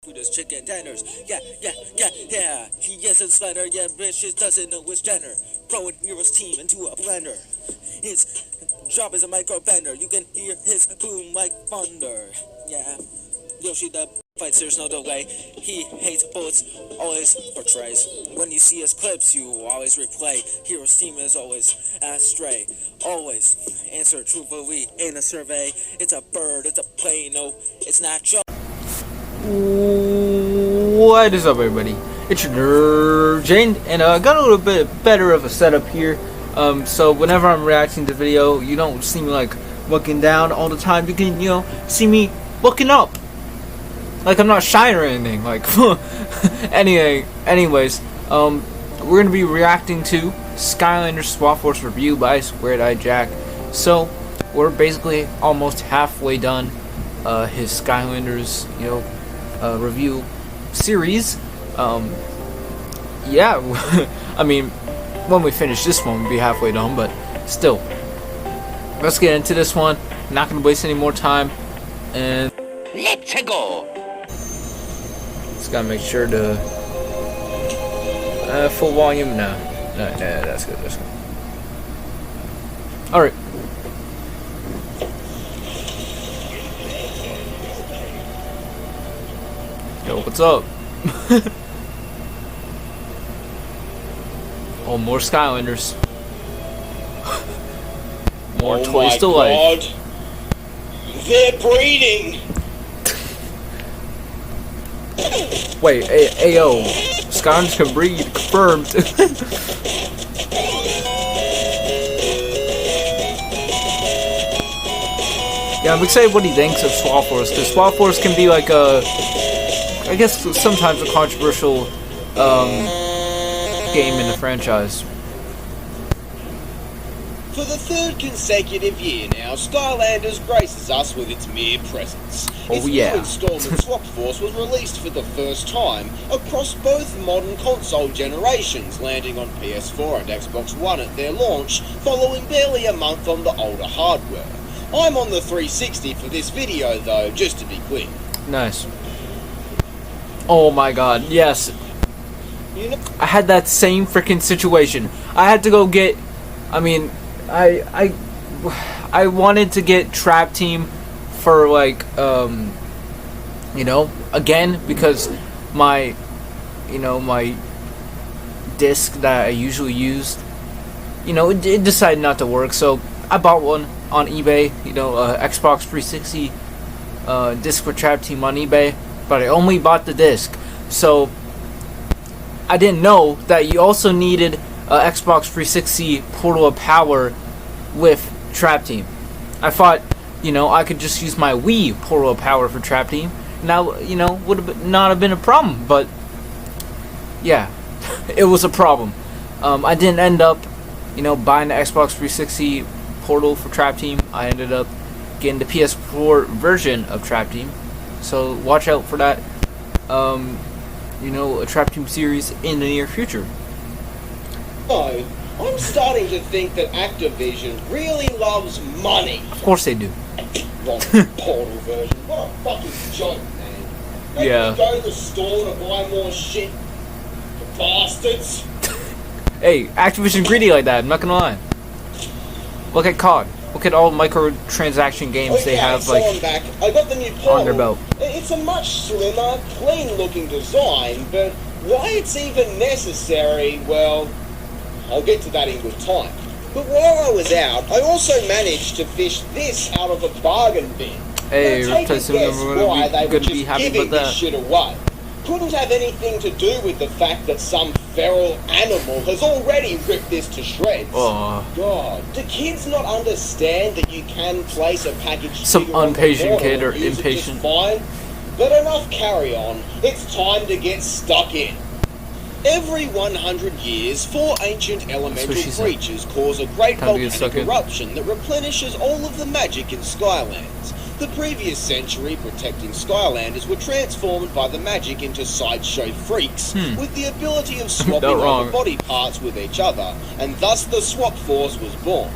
Food is chicken tenders. Yeah. He isn't slender, yeah, bitch just doesn't know his gender. Throwing Hero's team into a blender. His job is a micro bender. You can hear his boom like thunder. Yeah. Yoshi the fights, there's no delay. He hates bullets, always portrays. When you see his clips, you always replay. Hero's team is always astray. Always answer truthfully in a survey. It's a bird, it's a plane, no, it's not just. What is up, everybody? It's your nerd Jane, and I got a little bit better of a setup here. So whenever I'm reacting to video, you don't see me like looking down all the time. You can, see me looking up. Like I'm not shy or anything. Like, anyways, we're gonna be reacting to Skylanders Swap Force review by Squared Eye Jack. So we're basically almost halfway done his Skylanders, review series. Yeah, I mean, when we finish this one, we'll be halfway done. But still, let's get into this one. Not gonna waste any more time, and let's go. Just gotta make sure to full volume. No, that's good. That's good. All right. Yo, what's up? Oh, more Skylanders. More toys to life. They're breeding. Wait, yo, Skylanders can breed, confirmed. Yeah, I'm excited what he thinks of Swap Force, because Swap Force can be like I guess sometimes a controversial game in the franchise. For the third consecutive year now, Skylanders graces us with its mere presence. Its new installment Swap Force was released for the first time across both modern console generations, landing on PS4 and Xbox One at their launch, following barely a month on the older hardware. I'm on the 360 for this video though, just to be clear. Nice. Oh my god, yes. I had that same freaking situation. I had to go get, I wanted to get Trap Team for like, again, because my disc that I usually used, it decided not to work, so I bought one on eBay, Xbox 360 disc for Trap Team on eBay, but I only bought the disc, so I didn't know that you also needed Xbox 360 Portal of Power with Trap Team. I thought, I could just use my Wii Portal of Power for Trap Team. Now, would have not have been a problem, but yeah, it was a problem. I didn't end up, buying the Xbox 360 Portal for Trap Team. I ended up getting the PS4 version of Trap Team. So watch out for that, a Trap Team series in the near future. Oh, I'm starting to think that Activision really loves money. Of course they do. Wrong Portal version. What a fucking joke, man. They Yeah. go to the store to buy more shit. The bastards. Hey, Activision greedy like that, I'm not gonna lie. Look at COD. Look at all microtransaction games they have so I'm back. I got the new Portal. on their belt. It's a much slimmer, clean-looking design, but why it's even necessary, well, I'll get to that in good time. But while I was out, I also managed to fish this out of a bargain bin. Hey, now take a guess why they were just giving this shit away. Couldn't have anything to do with the fact that some feral animal has already ripped this to shreds. Oh. God, do kids not understand that you can place a package? Some impatient kid or impatient. Fine? But enough carry on. It's time to get stuck in. Every 100 years, 4 ancient elemental creatures cause a great volcanic eruption that replenishes all of the magic in Skylands. The previous century, protecting Skylanders were transformed by the magic into sideshow freaks, with the ability of swapping over body parts with each other, and thus the Swap Force was born.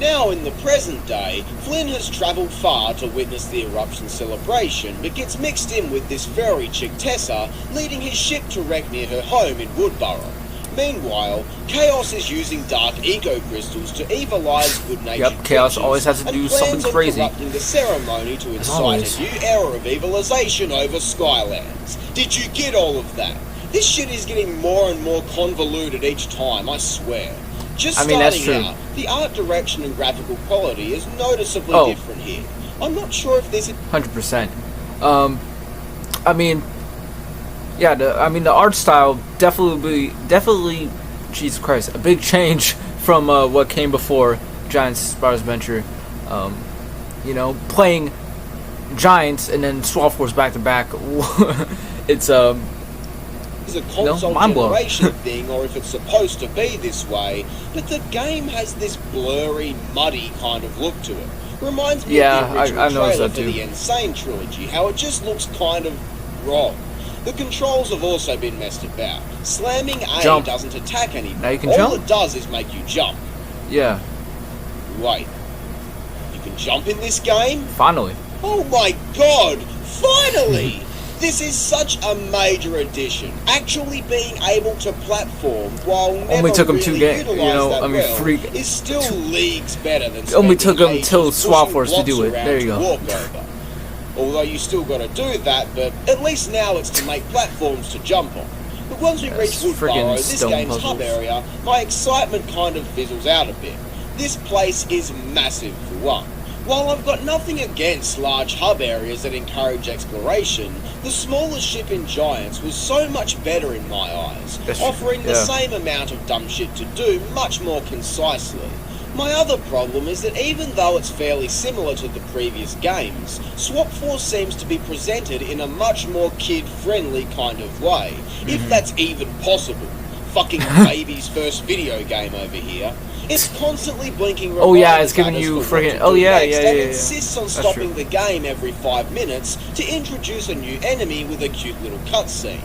Now, in the present day, Flynn has travelled far to witness the eruption celebration, but gets mixed in with this furry chick Tessa, leading his ship to wreck near her home in Woodborough. Meanwhile, Chaos is using dark ego crystals to evilize good-natured Chaos always has to do something crazy. And plans on corrupting the ceremony to incite a new era of evilization over Skylands. Did you get all of that? This shit is getting more and more convoluted each time, I swear. Just starting out, the art direction and graphical quality is noticeably different here. I'm not sure if this is 100%. I mean, yeah, the art style definitely, Jesus Christ, a big change from what came before Giants Spyro's Adventure. You know, playing Giants and then Swap Force back to back. It's a console generation thing, or if it's supposed to be this way, but the game has this blurry, muddy kind of look to it. Reminds me of the original trailer for the Insane trilogy, how it just looks kind of wrong. The controls have also been messed about. Slamming A doesn't attack anything. Now you can All jump? it does is make you jump. Yeah. Wait. You can jump in this game? Finally. Oh my god! Finally! This is such a major addition. Actually being able to platform while never only took him really 2 games, you know. that I mean, well, freak. is still leagues better than. It only took him till Swap pushing Force to do it. blocks There you around go. to walk over. Although you still got to do that, but at least now it's to make platforms to jump on. But once we reach Woodborough, this game's hub area, my excitement kind of fizzles out a bit. This place is massive for one. While I've got nothing against large hub areas that encourage exploration, the smallest ship in Giants was so much better in my eyes, offering the same amount of dumb shit to do much more concisely. My other problem is that even though it's fairly similar to the previous games, Swap Force seems to be presented in a much more kid-friendly kind of way, if that's even possible. Fucking baby's first video game over here. It's constantly blinking. Oh yeah, it's giving you friggin'. Oh yeah. And insists on stopping the game every 5 minutes to introduce a new enemy with a cute little cutscene.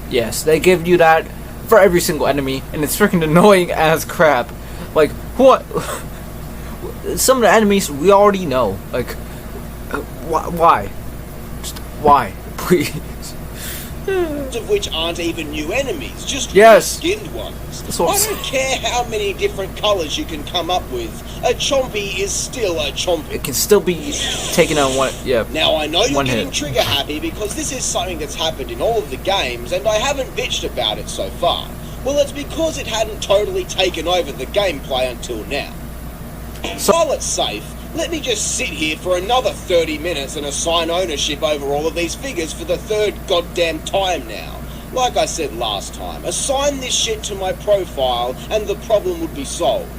Yes, they give you that for every single enemy, and it's freaking annoying as crap. Like, what? Some of the enemies we already know. Like, why? Just why? Please. Of which aren't even new enemies, just skinned ones. I don't care how many different colours you can come up with. A chompy is still a chompy. It can still be taken on one. Yeah. Now I know you're getting trigger happy because this is something that's happened in all of the games, and I haven't bitched about it so far. Well, it's because it hadn't totally taken over the gameplay until now. So while it's safe, let me just sit here for another 30 minutes and assign ownership over all of these figures for the third goddamn time now. Like I said last time, assign this shit to my profile and the problem would be solved.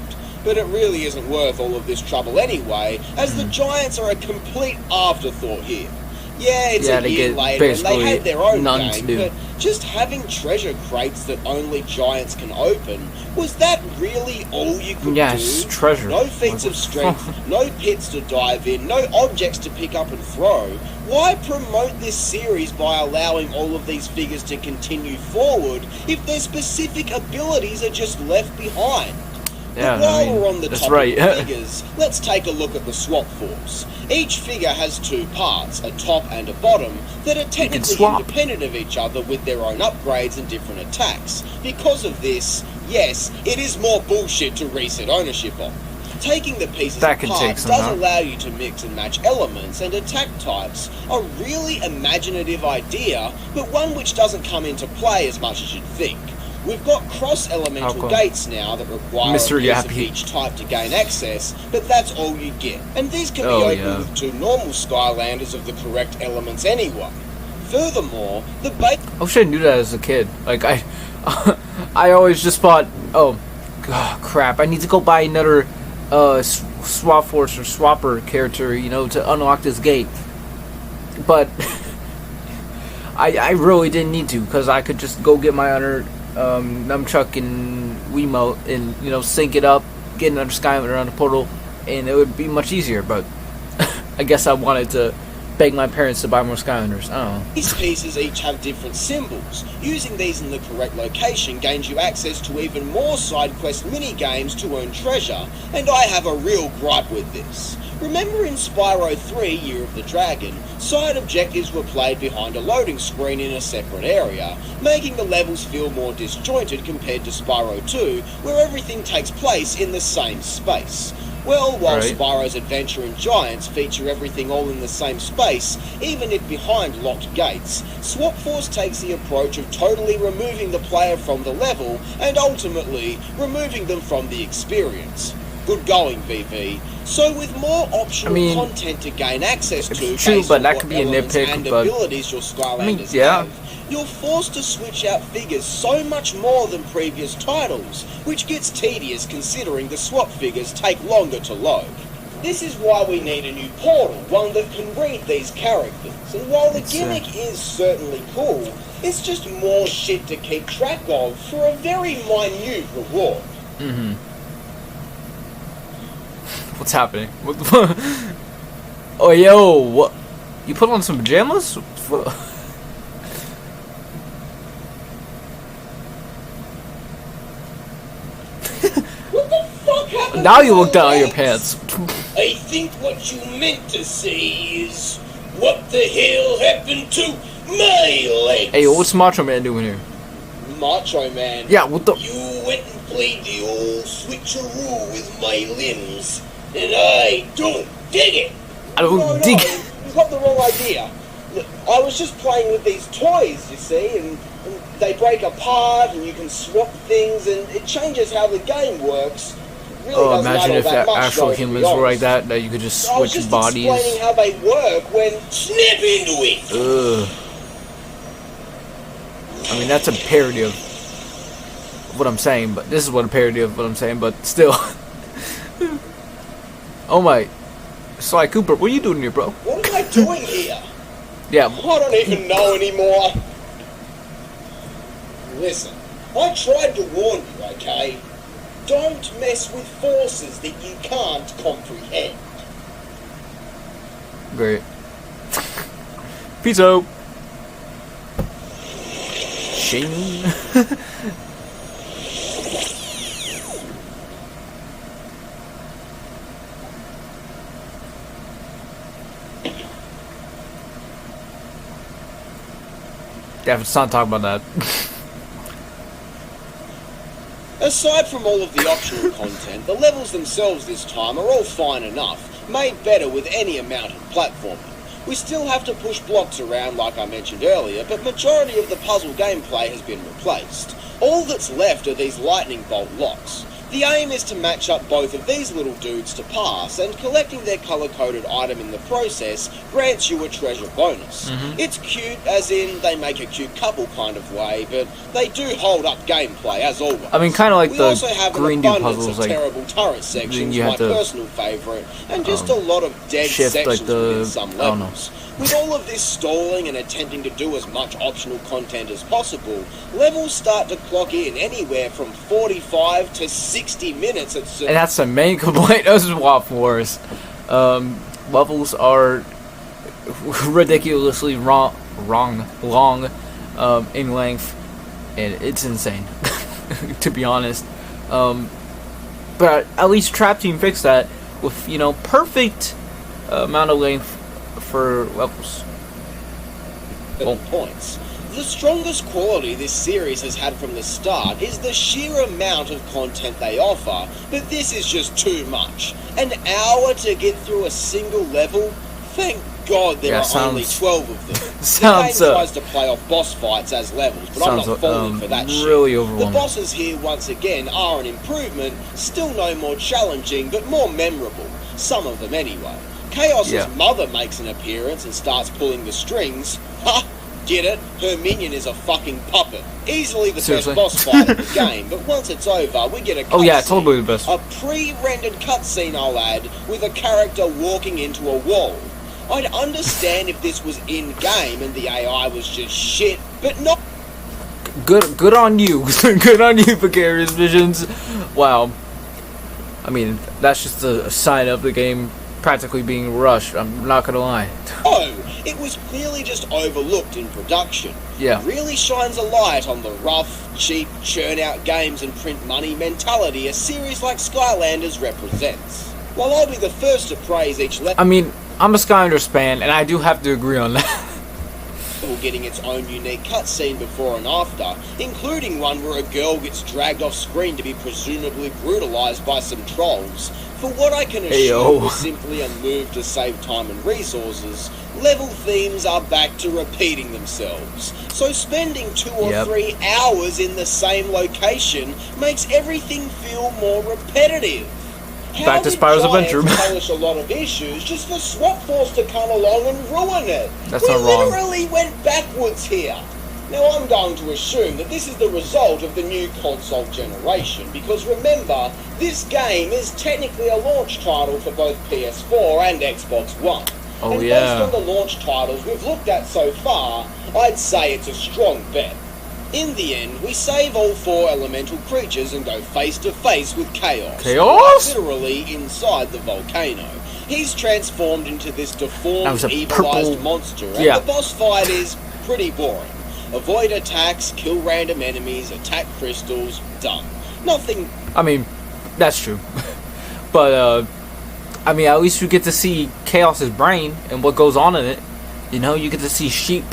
But it really isn't worth all of this trouble anyway, as the Giants are a complete afterthought here. Yeah, it's a year later and they had their own game, but just having treasure crates that only Giants can open, was that really all you could do? Treasure. No feats of strength, no pits to dive in, no objects to pick up and throw. Why promote this series by allowing all of these figures to continue forward if their specific abilities are just left behind? But while we're on the topic of figures, let's take a look at the Swap Force. Each figure has 2 parts, a top and a bottom, that are technically independent of each other with their own upgrades and different attacks. Because of this, yes, it is more bullshit to reset ownership on. Taking the pieces apart does allow you to mix and match elements, and attack types, a really imaginative idea, but one which doesn't come into play as much as you'd think. We've got cross-elemental gates now that require a piece of each type to gain access, but that's all you get. And these can be opened with 2 normal Skylanders of the correct elements anyway. Furthermore, the base... I wish I knew that as a kid. Like, I always just thought, oh, crap, I need to go buy another Swap Force or Swapper character, you know, to unlock this gate. But I really didn't need to, because I could just go get my other nunchuck and Wiimote and, you know, sync it up, get another Skylander on the portal, and it would be much easier. But I guess I wanted to beg my parents to buy more Skylanders. I don't know. These pieces each have different symbols. Using these in the correct location gains you access to even more side quest mini-games to earn treasure, and I have a real gripe with this. Remember in Spyro 3 Year of the Dragon, side objectives were played behind a loading screen in a separate area, making the levels feel more disjointed compared to Spyro 2, where everything takes place in the same space. Well, while Spyro's Adventure and Giants feature everything all in the same space, even if behind locked gates, Swap Force takes the approach of totally removing the player from the level and ultimately removing them from the experience. Good going, VV. So with more optional content to gain access to, true, based but on that what could be a elements nitpick, and but abilities your Skylanders yeah. have, you're forced to switch out figures so much more than previous titles, which gets tedious considering the swap figures take longer to load. This is why we need a new portal, one that can read these characters, and while the gimmick is certainly cool, it's just more shit to keep track of for a very minute reward. Mm-hmm. What's happening? What the fuck? Oh, yo, what? You put on some pajamas? What the fuck happened? Now you look down at your pants. I think what you meant to say is, what the hell happened to my legs? Hey, what's Macho Man doing here? Macho Man? Yeah, what the? You went and played the old switcheroo with my limbs, and I don't dig it. I don't dig it. You've got the wrong idea. Look, I was just playing with these toys, you see, and they break apart, and you can swap things, and it changes how the game works. Really oh, imagine if actual humans were like that you could just switch bodies. I was just explaining how they work when snap into it. Ugh. I mean, that's a parody of what I'm saying, but this is what a parody of what I'm saying, but still. Oh my. Sly Cooper, what are you doing here, bro? What am I doing here? Yeah. I don't even know anymore. Listen, I tried to warn you, okay? Don't mess with forces that you can't comprehend. Great. Peace out. Shing. Yeah, let's not talk about that. Aside from all of the optional content, the levels themselves this time are all fine enough, made better with any amount of platforming. We still have to push blocks around like I mentioned earlier, but majority of the puzzle gameplay has been replaced. All that's left are these lightning bolt locks. The aim is to match up both of these little dudes to pass, and collecting their colour-coded item in the process grants you a treasure bonus. It's cute, as in they make a cute couple kind of way, but they do hold up gameplay as always. I mean, kind of like we the also have green an dude abundance puzzles, of like terrible turret sections, you my have to, personal favourite, and just a lot of dead shift, sections like the, within some levels. With all of this stalling and attempting to do as much optional content as possible, levels start to clock in anywhere from 45 to 60 minutes at certain... And that's the main complaint of Swap Force. Levels are ridiculously long in length, and it's insane, to be honest. But at least Trap Team fixed that with, you know, perfect amount of length for levels. Points. The strongest quality this series has had from the start is the sheer amount of content they offer, but this is just too much. An hour to get through a single level? Thank God there are only 12 of them. The game tries to play off boss fights as levels, but I'm not falling for that really shit. The bosses here once again are an improvement, still no more challenging, but more memorable. Some of them anyway. Chaos's mother makes an appearance and starts pulling the strings. Ha! Get it? Her minion is a fucking puppet. Easily the best boss fight of the game, but once it's over, we get a cutscene. Totally the best. A pre-rendered cutscene, I'll add, with a character walking into a wall. I'd understand if this was in-game and the AI was just shit, but not... Good on you. Good on you, Vicarious Visions. Wow. I mean, that's just a sign of the game practically being rushed. I'm not gonna lie. Oh, it was clearly just overlooked in production. Yeah. It really shines a light on the rough, cheap, churn-out games and print money mentality a series like Skylanders represents. While I'll be the first to praise each level... I mean, I'm a Skylanders fan, and I do have to agree on that. Getting its own unique cutscene before and after, including one where a girl gets dragged off screen to be presumably brutalised by some trolls. For what I can assume was simply a move to save time and resources, level themes are back to repeating themselves. So spending 2 or 3 hours in the same location makes everything feel more repetitive. Back to Spyro's Adventure. Polish a lot of issues just for Swap Force to come along and ruin it. That's not wrong. We literally went backwards here. Now I'm going to assume that this is the result of the new console generation, because remember, this game is technically a launch title for both PS4 and Xbox One. And based on the launch titles we've looked at so far, I'd say it's a strong bet. In the end, we save all 4 elemental creatures and go face to face with Chaos. Chaos? Literally inside the volcano. He's transformed into this deformed, evilized monster, and the boss fight is pretty boring. Avoid attacks, kill random enemies, attack crystals, done. Nothing... I mean, that's true. But, I mean, at least you get to see Chaos's brain and what goes on in it. You know, you get to see Sheep.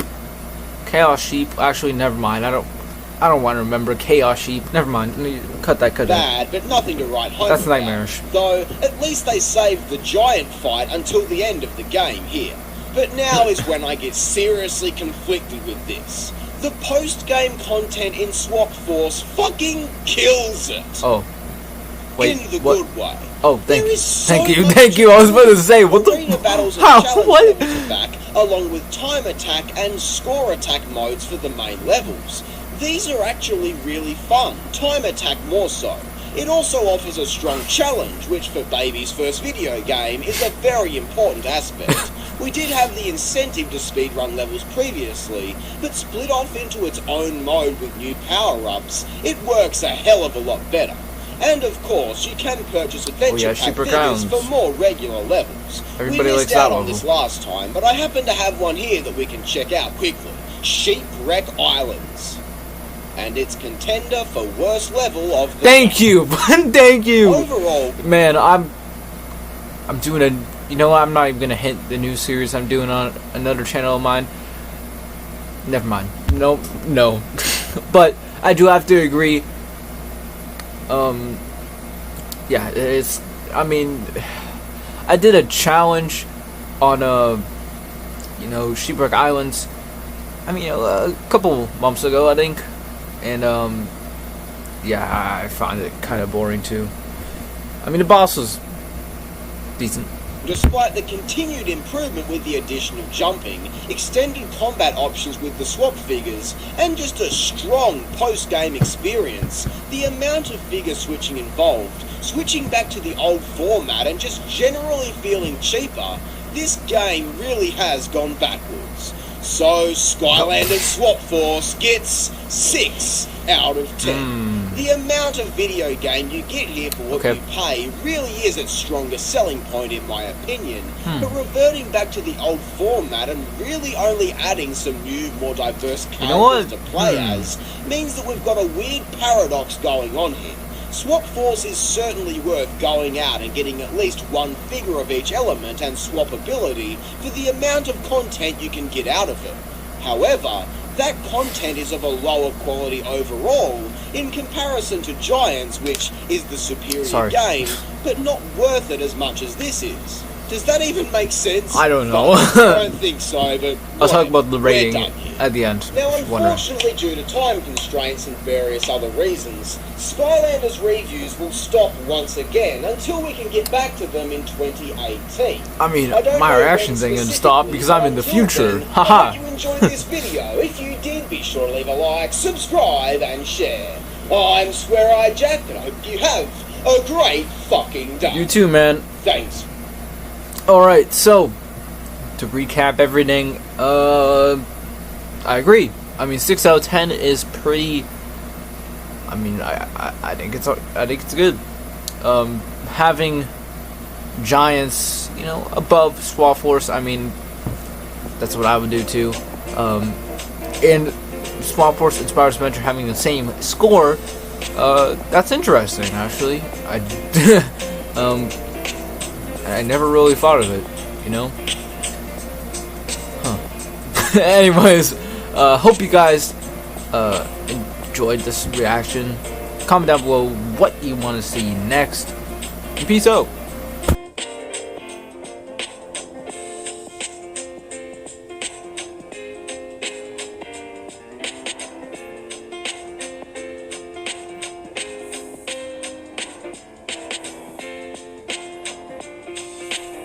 Chaos Sheep. Actually, never mind. I don't want to remember Chaos Sheep. Never mind. Cut that. Bad, but nothing to write home That's about. nightmarish. Though, at least they saved the giant fight until the end of the game here. But now is when I get seriously conflicted with this. The post-game content in Swap Force fucking kills it. Oh. Wait, in the good way. Oh, thank you. I was about to say, what the... Arena battles and How? challenge What? levels are back, along with time attack and score attack modes for the main levels. These are actually really fun, time attack more so. It also offers a strong challenge, which for Baby's first video game is a very important aspect. We did have the incentive to speedrun levels previously, but split off into its own mode with new power-ups, it works a hell of a lot better. And of course, you can purchase adventure pack figures for more regular levels. Everybody we likes missed that out on level. this last time, but I happen to have one here that we can check out quickly. Shipwreck Islands. And its contender for worst level of the Thank you! Thank you! Overall... Man, I'm doing a... You know what, I'm not even gonna hint the new series I'm doing on another channel of mine. Never mind. No. But I do have to agree. Yeah, it's... I mean... I did a challenge on, you know, Shipwreck Islands. I mean, a couple months ago, I think. And, yeah, I found it kind of boring, too. I mean, the boss was decent. Despite the continued improvement with the addition of jumping, extended combat options with the swap figures, and just a strong post-game experience, the amount of figure switching involved, switching back to the old format and just generally feeling cheaper, this game really has gone backwards. So, Skylanders Swap Force gets 6 out of 10. The amount of video game you get here for what you pay really is its strongest selling point in my opinion, but reverting back to the old format and really only adding some new, more diverse characters to play as, means that we've got a weird paradox going on here. Swap Force is certainly worth going out and getting at least one figure of each element and swappability for the amount of content you can get out of it. However, that content is of a lower quality overall in comparison to Giants, which is the superior game, but not worth it as much as this is. Does that even make sense? I don't know. I don't think so, but I'll talk about the rating at the end. Now, unfortunately, due to time constraints and various other reasons, Skylanders reviews will stop once again until we can get back to them in 2018. I mean, my reactions ain't gonna stop because I'm in the future. Haha. I hope you enjoyed this video. If you did, be sure to leave a like, subscribe, and share. I'm Square-Eyed Jack, and I hope you have a great fucking day. You too, man. Thanks. Alright, so, to recap everything, I agree. I mean, 6 out of 10 is pretty... I mean, I think it's good. Having Giants, you know, above Swap Force, I mean, That's what I would do too. And Small Force and Spyro's Adventure having the same score, that's interesting actually. I never really thought of it, you know? Huh. Anyways, hope you guys enjoyed this reaction. Comment down below what you want to see next. And peace out.